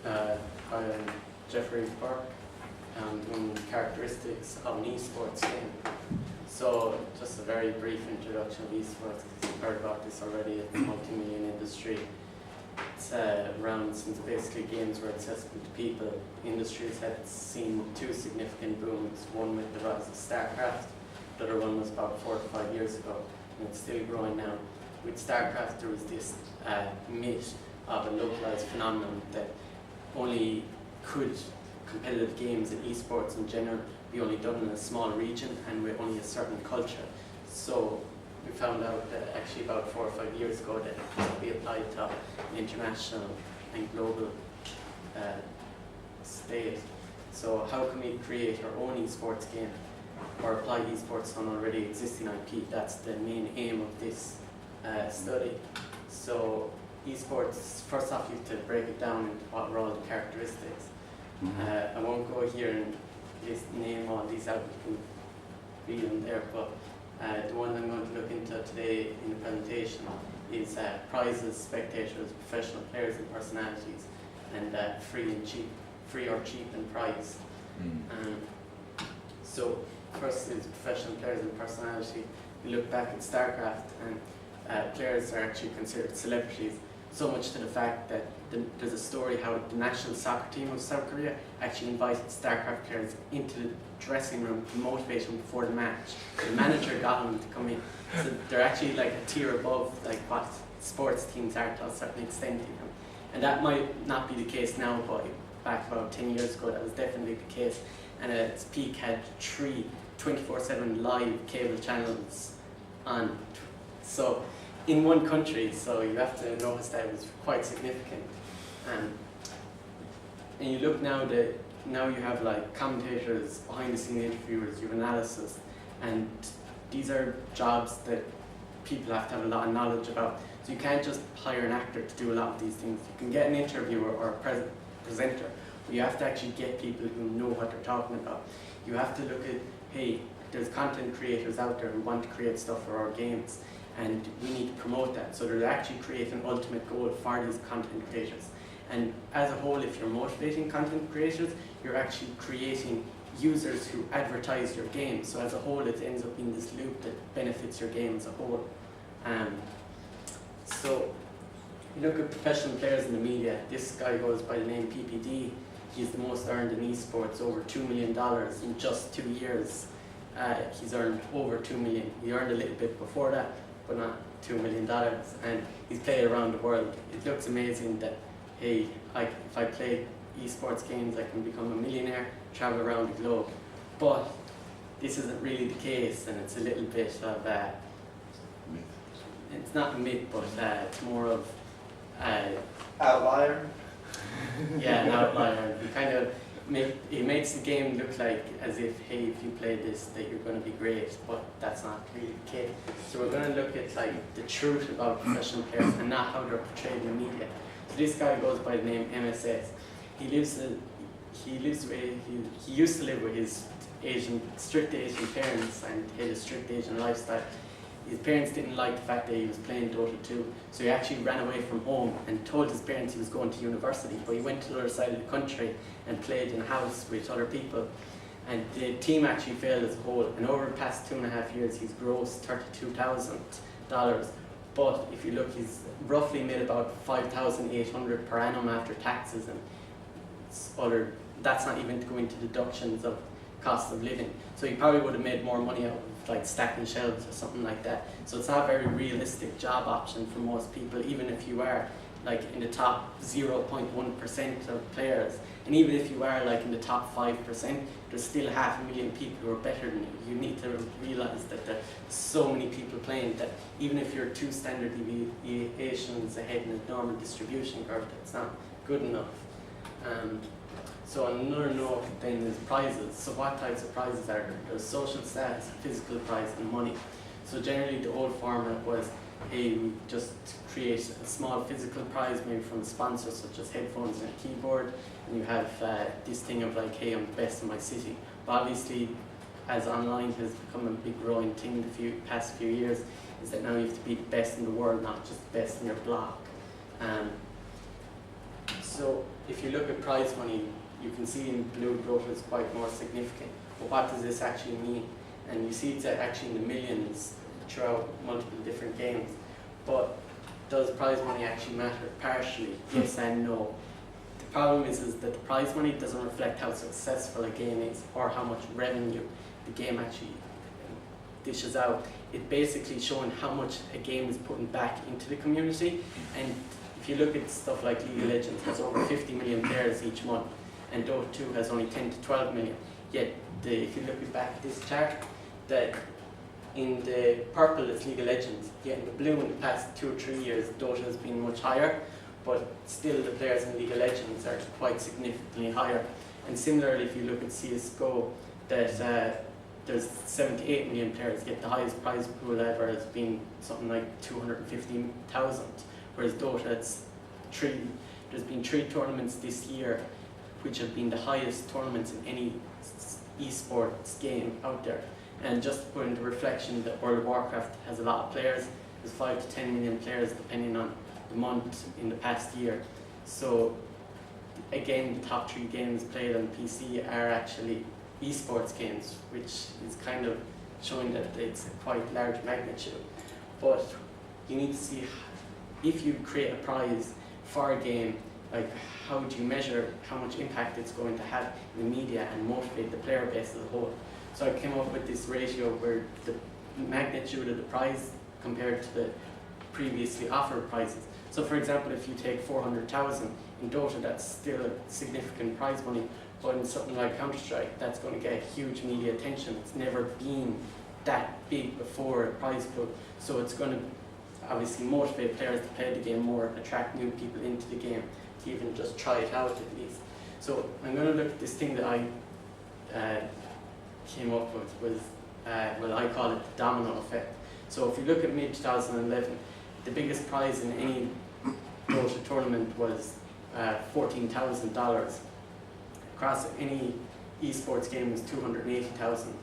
I'm Jeffrey Bourke, doing characteristics of an esports game. So, just a very brief introduction of esports, because you've heard about this already. It's a multi-million industry. It's around since basically games were accessible to people. The industry has seen two significant booms, one with the rise of StarCraft, the other one was about 4 to 5 years ago, and it's still growing now. With StarCraft, there was this myth of a localized phenomenon that only could competitive games and esports in general be only done in a small region and with only a certain culture. So we found out that actually about 4 or 5 years ago that it could be applied to an international and global state. So how can we create our own esports game or apply esports on already existing IP? That's the main aim of this study. So esports, first off you have to break it down into what are all the characteristics. I won't go here and name all these out, you can read them there, but the one I'm going to look into today in the presentation is prizes, spectators, professional players and personalities, and free or cheap and prize. So first is professional players and personality. We look back at StarCraft, and players are actually considered celebrities, so much to the fact that there's a story how the national soccer team of South Korea actually invited StarCraft players into the dressing room to motivate them before the match. The manager got them to come in. So they're actually like a tier above like what sports teams are to a certain extent. And that might not be the case now, but back about 10 years ago that was definitely the case. And at its peak had 3 24/7 live cable channels on. So in one country, so you have to notice that it was quite significant. And you look now that now you have like commentators, behind the scene interviewers, you have analysis, and these are jobs that people have to have a lot of knowledge about. So you can't just hire an actor to do a lot of these things. You can get an interviewer or a presenter, but you have to actually get people who know what they're talking about. You have to look at, hey, there's content creators out there who want to create stuff for our games, and we need to promote that. So they're actually creating an ultimate goal for these content creators. And as a whole, if you're motivating content creators, you're actually creating users who advertise your game. So as a whole, it ends up being this loop that benefits your game as a whole. So you look at professional players in the media. This guy goes by the name PPD. He's the most earned in esports, over $2 million in just 2 years. He's earned over $2 million. He earned a little bit before that, but not $2 million. And he's played around the world. It looks amazing that, hey, if I play esports games, I can become a millionaire, travel around the globe. But this isn't really the case, and it's a little bit of it's not a myth, but it's more of outlier. Yeah, an outlier. It makes the game look like as if, hey, if you play this, that you're going to be great, but that's not really the case. So we're going to look at like the truth about professional players and not how they're portrayed in the media. So this guy goes by the name MSS. He used to live with his strict Asian parents and had a strict Asian lifestyle. His parents didn't like the fact that he was playing Dota 2, so he actually ran away from home and told his parents he was going to university, but he went to the other side of the country and played in a house with other people. And the team actually failed as a whole, and over the past 2.5 years he's grossed $32,000. But if you look, he's roughly made about $5,800 per annum after taxes and that's not even to go into deductions of cost of living. So he probably would have made more money out of like stacking shelves or something like that. So it's not a very realistic job option for most people, even if you are like in the top 0.1% of players. And even if you are like in the top 5%, there's still 500,000 people who are better than you. You need to realize that there's so many people playing that even if you're 2 standard deviations ahead in a normal distribution curve, that's not good enough. So on another note then is prizes. So what types of prizes are there? There's social status, physical prize and money. So generally the old format was, hey, we just create a small physical prize maybe from sponsors such as headphones and a keyboard, and you have this thing of like, hey, I'm the best in my city. But obviously as online has become a big growing thing the past few years, is that now you have to be the best in the world, not just the best in your block. So So if you look at prize money, you can see in blue Dota is quite more significant. But what does this actually mean? And you see it's actually in the millions throughout multiple different games. But does prize money actually matter? Partially, yes and no. The problem is that the prize money doesn't reflect how successful a game is or how much revenue the game actually dishes out. It's basically showing how much a game is putting back into the community. And if you look at stuff like League of Legends, has over 50 million players each month, and Dota 2 has only 10 to 12 million. Yet, if you look back at this chart, that in the purple is League of Legends, yet in the blue in the past 2 or 3 years, Dota has been much higher, but still the players in League of Legends are quite significantly higher. And similarly, if you look at CSGO, that there's 78 million players, yet the highest prize pool ever has been something like 215,000, whereas Dota, there's been 3 tournaments this year, which have been the highest tournaments in any esports game out there. And just to put into reflection that World of Warcraft has a lot of players. There's 5 to 10 million players depending on the month in the past year. So again, the top 3 games played on PC are actually esports games, which is kind of showing that it's a quite large magnitude. But you need to see, if you create a prize for a game, like how do you measure how much impact it's going to have in the media and motivate the player base as a whole. So I came up with this ratio where the magnitude of the prize compared to the previously offered prizes. So for example, if you take 400,000 in Dota, that's still a significant prize money, but in something like Counter-Strike, that's going to get huge media attention. It's never been that big before a prize pool, so it's going to obviously motivate players to play the game more, attract new people into the game, to even just try it out at least. So I'm going to look at this thing that I came up with was, well, I call it the domino effect. So if you look at mid-2011, the biggest prize in any Dota tournament was $14,000. Across any esports game was 280,000.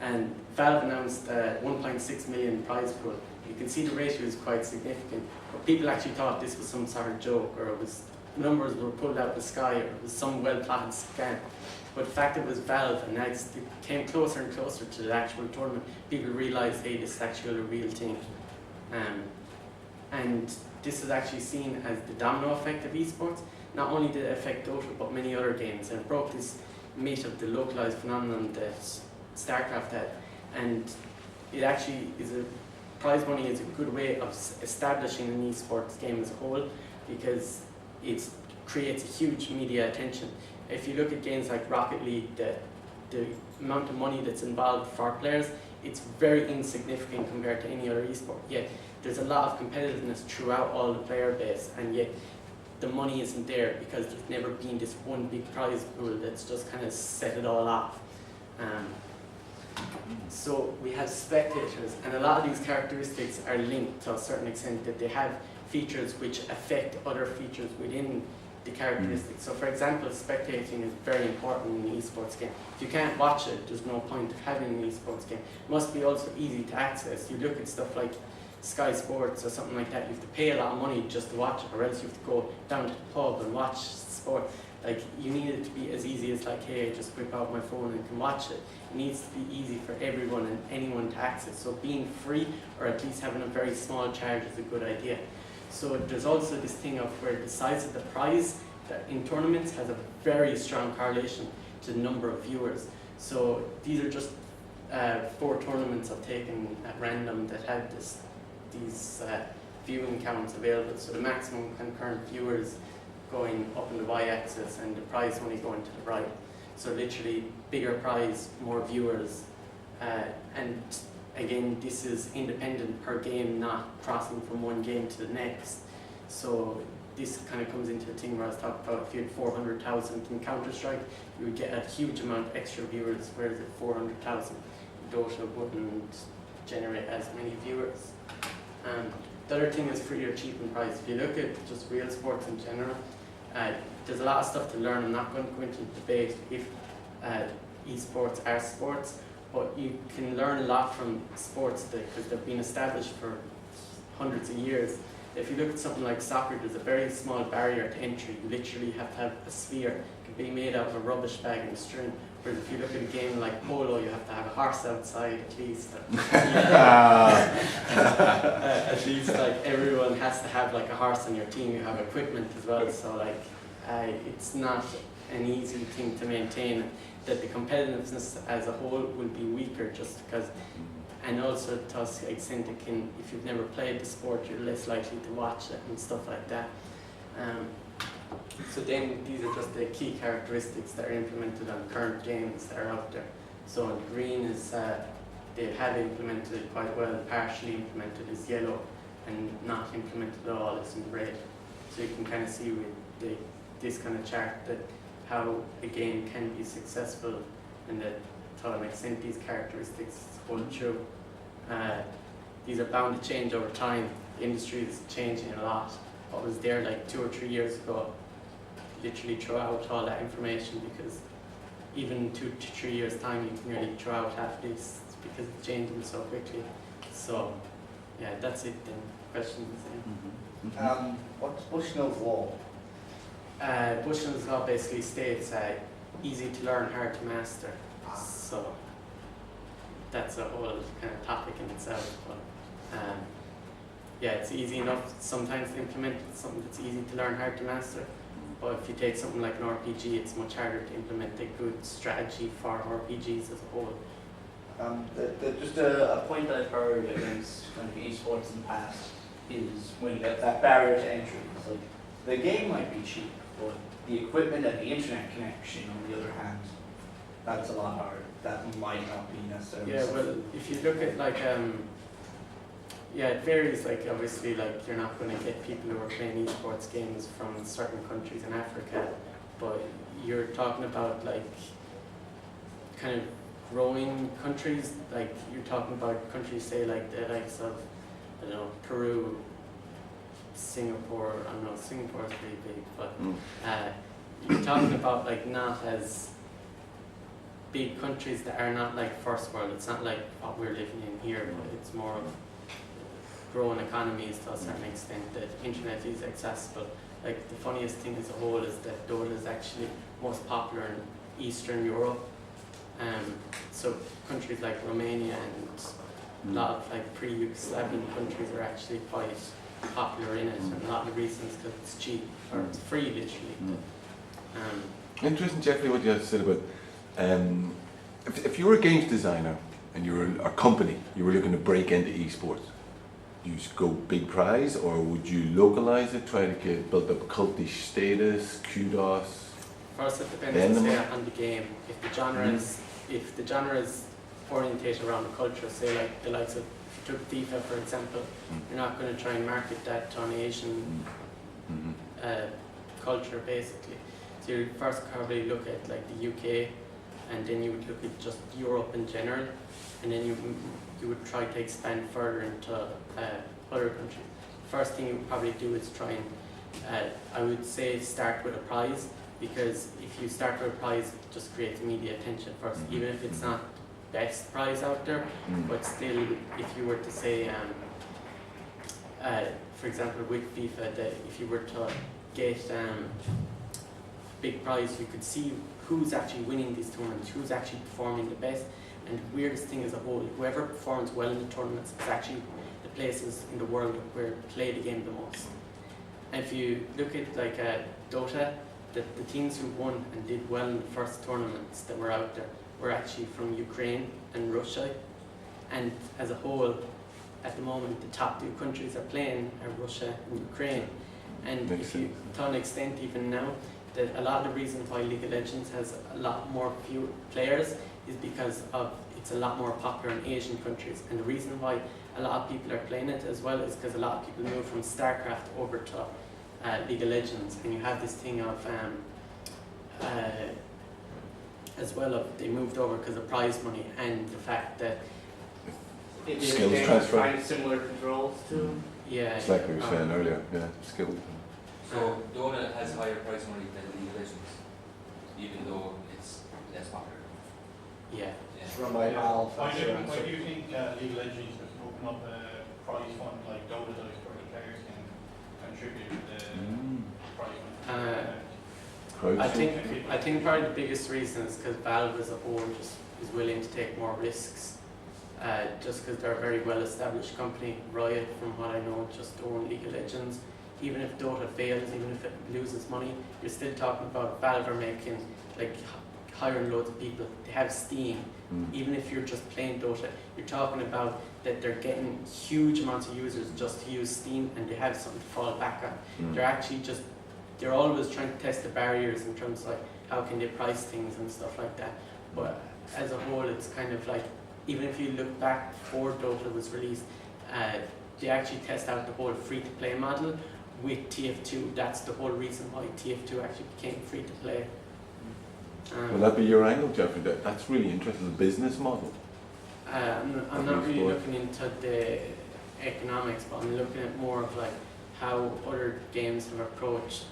And Valve announced a 1.6 million prize pool. You can see the ratio is quite significant, but people actually thought this was some sort of joke, or it was numbers were pulled out of the sky, or it was some well-plotted scam. But the fact it was Valve, and as it came closer and closer to the actual tournament, people realised, hey, this is actually a real thing. And this is actually seen as the domino effect of esports. Not only did it affect Dota, but many other games, and it broke this myth of the localized phenomenon that StarCraft had. And it actually is prize money is a good way of establishing an esports game as a whole, because it creates a huge media attention. If you look at games like Rocket League, the amount of money that's involved for players, it's very insignificant compared to any other esport. Yet there's a lot of competitiveness throughout all the player base, and yet the money isn't there because there's never been this one big prize pool that's just kind of set it all off. So we have spectators, and a lot of these characteristics are linked to a certain extent, that they have features which affect other features within the characteristics. So for example, spectating is very important in an esports game. If you can't watch it, there's no point of having an esports game. It must be also easy to access. You look at stuff like Sky Sports or something like that, you have to pay a lot of money just to watch it, or else you have to go down to the pub and watch sport. Like, you need it to be as easy as like, hey, I just whip out my phone and can watch it. It needs to be easy for everyone and anyone to access. So being free, or at least having a very small charge, is a good idea. So there's also this thing of where the size of the prize that in tournaments has a very strong correlation to the number of viewers. So these are just 4 tournaments I've taken at random that had these viewing counts available. So the maximum concurrent viewers going up in the y-axis and the prize money going to the right. So literally bigger prize, more viewers. And again, this is independent per game, not crossing from one game to the next. So this kind of comes into the thing where I was talking about, if you had 400,000 in Counter-Strike, you would get a huge amount of extra viewers, whereas at 400,000, Dota wouldn't generate as many viewers. The other thing is free or cheap in price. If you look at just real sports in general, there's a lot of stuff to learn. I'm not going to go into the debate if esports are sports, but you can learn a lot from sports because they've been established for hundreds of years. If you look at something like soccer, there's a very small barrier to entry. You literally have to have a sphere. It can be made out of a rubbish bag and a string. Whereas if you look at a game like polo, you have to have a horse outside at least. At least like everyone has to have like a horse on your team. You have equipment as well, so like it's not an easy thing to maintain. That the competitiveness as a whole will be weaker just because, and also to an extent it can, if you've never played the sport, you're less likely to watch it and stuff like that. So then these are just the key characteristics that are implemented on current games that are out there. So green is, they have implemented it quite well, partially implemented is yellow, and not implemented at all is in red. So you can kind of see with this kind of chart that how a game can be successful and that to an extent these characteristics hold true. These are bound to change over time. The industry is changing a lot. What was there like 2 or 3 years ago, literally throw out all that information, because even 2 to 3 years time you can really throw out half this because it's changing so quickly. So yeah, that's it then. Questions? What's Bushnell's law? Bushnell's law basically states easy to learn, hard to master. So that's a whole kind of topic in itself. But yeah, it's easy enough sometimes to implement. It's something that's easy to learn, hard to master. But if you take something like an RPG, it's much harder to implement a good strategy for RPGs as a whole. Just a point that I've heard against kind of esports in the past is when you get that barrier to entry. It's like the game might be cheap, but the equipment and the internet connection, on the other hand, that's a lot harder. That might not be necessarily. Yeah, well, if you look at like yeah, it varies. Like obviously, like you're not going to get people who are playing esports games from certain countries in Africa, but you're talking about like kind of growing countries. Like you're talking about countries, say like the likes of, I don't know, Peru, Singapore. I don't know, Singapore is pretty big, but you're talking about like not as big countries that are not like first world. It's not like what we're living in here, but it's more of growing economies to a certain extent that internet is accessible. Like the funniest thing as a whole is that Dota is actually most popular in Eastern Europe. So countries like Romania and a lot of like pre-Yugoslavian countries are actually quite popular in it, and a lot of the reasons because it's cheap or it's free literally. Interesting, Jeffrey, what you had said about if you were a games designer and you were a company, you were looking to break into esports, you just go big prize, or would you localize it, try to build up cultish status, kudos? First, it depends on the game. If the genre is orientated around the culture, say like the likes of, if you took FIFA for example, you're not going to try and market that to an Asian culture basically. So you first probably look at like the UK, and then you would look at just Europe in general, and then you would try to expand further into other countries. First thing you would probably do is try and, I would say, start with a prize, because if you start with a prize, it just creates immediate attention first, even if it's not the best prize out there, but still, if you were to say, for example, with FIFA, that if you were to get big prize, you could see who's actually winning these tournaments, who's actually performing the best. And the weirdest thing as a whole, whoever performs well in the tournaments is actually the places in the world where they play the game the most. And if you look at like Dota, the teams who won and did well in the first tournaments that were out there were actually from Ukraine and Russia. And as a whole, at the moment, the top 2 countries are playing are Russia and Ukraine. And if you, to an extent even now, that a lot of the reasons why League of Legends has a lot more few players is because of it's a lot more popular in Asian countries, and the reason why a lot of people are playing it as well is because a lot of people move from StarCraft over to League of Legends, and you have this thing of as well of they moved over because of prize money and the fact that skills transfer, find similar controls too. Yeah, it's like we were saying earlier, skills. So Dota has higher prize money than League of Legends, even though it's less popular. Yeah. It's run by Valve. Why do you think League of Legends has opened up a prize fund like Dota does for the players can contribute to the price? I think probably the biggest reason is because Valve as a whole just is willing to take more risks. Just because they're a very well established company. Riot, from what I know, just own League of Legends. Even if Dota fails, even if it loses money, you're still talking about Valve are making, like, hiring loads of people. They have Steam. Even if you're just playing Dota, you're talking about that they're getting huge amounts of users just to use Steam, and they have something to fall back on. They're always trying to test the barriers in terms of like how can they price things and stuff like that. But as a whole, it's kind of like, even if you look back before Dota was released, they actually test out the whole free-to-play model with TF2. That's the whole reason why TF2 actually became free-to-play. Will that be your angle, Jeffrey? That's really interesting, the business model. I'm not really looking into the economics, but I'm looking at more of like how other games have approached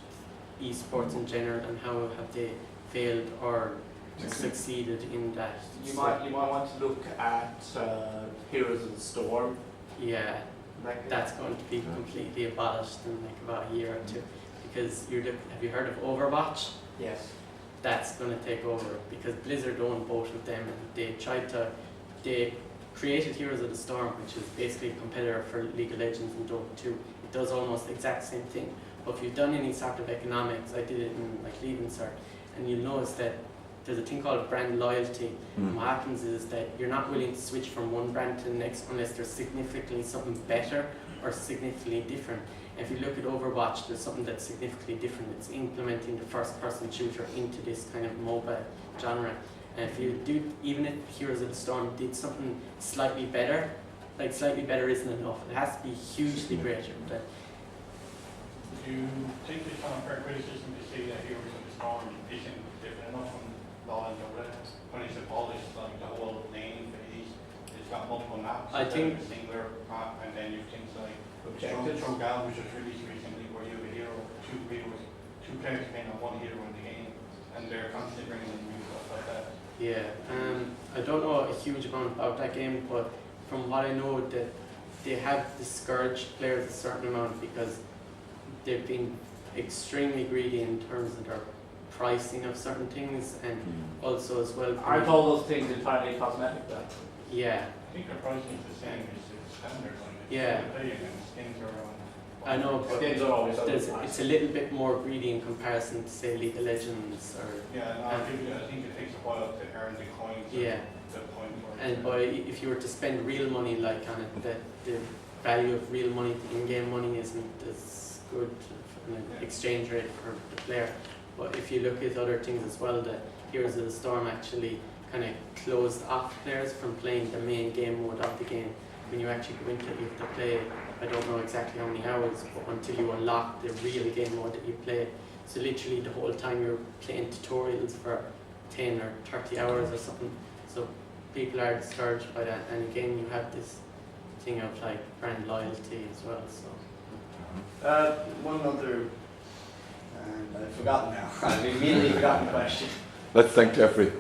esports in general and how have they failed or succeeded in that. You might want to look at Heroes of the Storm. Yeah, that's going to be completely abolished in like about a year or two, because have you heard of Overwatch? Yes. That's going to take over because Blizzard owned both of them, and they created Heroes of the Storm, which is basically a competitor for League of Legends and Dota 2. It does almost the exact same thing. But if you've done any sort of economics, I did it in like Leaving Cert, and you'll notice that there's a thing called brand loyalty. And what happens is that you're not willing to switch from one brand to the next unless there's significantly something better or significantly different. And if you look at Overwatch, there's something that's significantly different. It's implementing the first-person shooter into this kind of mobile genre. And if you do, even if Heroes of the Storm did something slightly better, like slightly better isn't enough. It has to be hugely greater. But do you think it's kind of fair criticism to say that Heroes of the Storm isn't different enough from Law and Order? When it's abolished, like the whole name phase, it's got multiple maps. I think a singular map, and then you have things like Objectives. Trogal, which was released recently, where you have a hero, two players playing on one hero in the game, and they're constantly bringing in new stuff like that. yeah, I don't know a huge amount about that game, but from what I know, that they have discouraged players a certain amount because they've been extremely greedy in terms of their pricing of certain things, and also as well. Aren't all those things entirely cosmetic then? Yeah, I think the pricing is the same as the standard one. Yeah. The play and skins are on. I know, but Skins are always it's a little bit more greedy in comparison to say League of Legends or. Yeah, no, I think it takes a while to earn the coins. Yeah. The point where And but if you were to spend real money like on it, the value of real money, the in-game money isn't as good an exchange rate for the player. But if you look at other things as well, the Heroes of the Storm actually kind of closed off players from playing the main game mode of the game. When you actually go into it, you have to play, I don't know exactly how many hours, but until you unlock the real game mode that you play. So literally the whole time you're playing tutorials for 10 or 30 hours or something. So people are discouraged by that, and again you have this thing of like brand loyalty as well. So One other, and I've forgotten now. I've immediately forgotten the question. Let's thank Jeffrey.